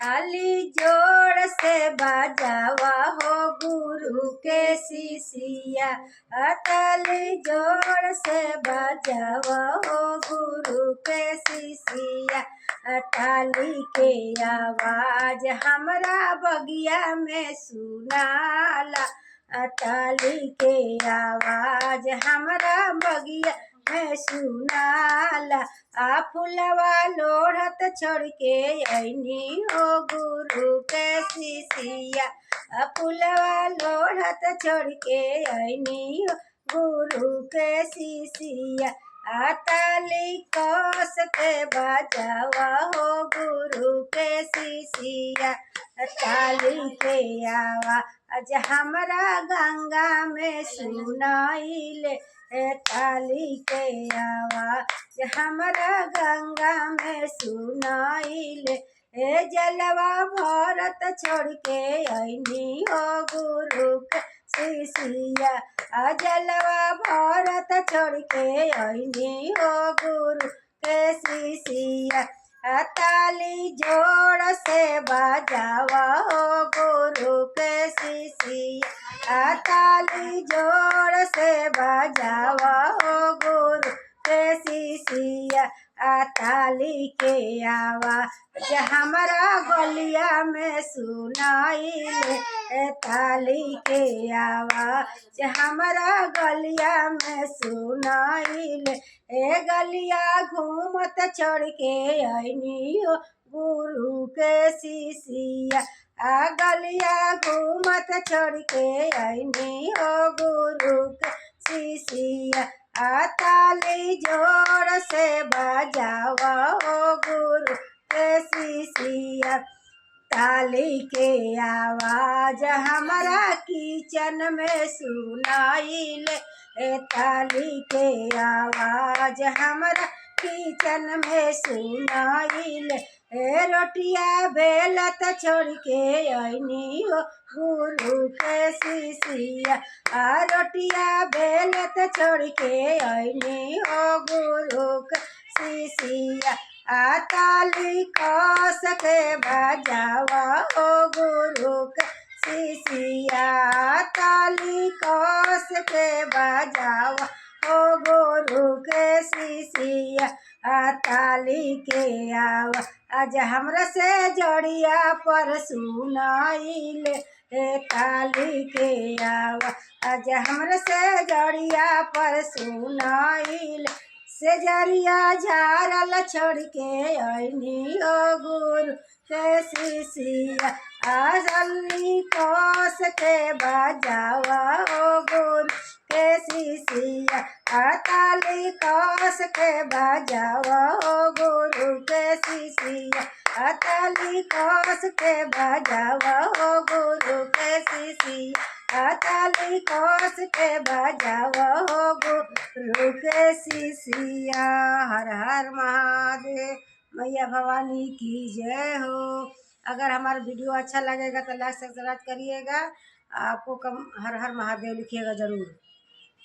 ताली जोड़ से बजावा हो गुरु के शिष्या। ताली जोड़ से बजावा हो गुरु के शिष्या। ताली के आवाज हमरा बगिया में सुनाला। ताली के आवाज हमरा बगिया में सुनाला। फुलवा लोढ़त छोड़ के अइनी हो गुरु के शिष्या। फुलवा लोढ़त छोड़ के अइनी हो गुरु के शिष्या। ताली कस के बजावा हो गुरु के शिष्या। ताली के आवाज हमरा गंगा में सुनाइले। ताली के आवाज हमरा गंगा में सुनाइले। जलवा भरत छोड़ के अइनी हो गुरु के शिष्या। जलवा भरत छोड़ के अइनी हो गुरु के शिष्या। ताली जोड़ से बजावा हो गुरु के शिष्या। ताली जोड़ से बजावा हो गुरु के शिष्या। ताली के आवाज हमरा गलिया में सुनाइले। ताली के आवाज हमरा गलिया में सुनाइले। गलिया घूमत छोड़ के अइनी हो गुरु के शिष्या। गलिया घूमत छोड़ के अइनी हो गुरु के शिष्या। ताली जोड़ से बजावा हो गुरु के शिष्या। ताली के आवाज हमरा किचन में सुनाइले। ताली के आवाज हमरा किचन में सुनाइले। रोटिया बेलत छोड़ के अइनी हो गुरु के शिष्या। रोटिया बेलत छोड़ के अइनी हो गुरु के शिष्या। ताली कस के बजावा हो गुरु के शिष्या। ताली कस के बजावा हो गुरु के शिष्या। ताली के आवाज हमरा से जड़िया पर सुनाइले। ताली के आवाज हमरा से जड़िया पर सुनाइले। से जरिया झारल छोड़ के अइनी हो गुरु के शिष्या। ताली कस के बजावा हो गुरु के शिष्या। ताली कस के बजावा हो गुरु के शिष्या। ताली कस के बजावा हो गुरु के शिष्या। ताली कस के बजावा हो गुरु के शिष्या। हर हर महादेव। मैया भवानी की जय हो। अगर हमारा वीडियो अच्छा लगेगा तो लाइक सब्सक्राइब करिएगा। आपको कम हर हर महादेव लिखिएगा ज़रूर।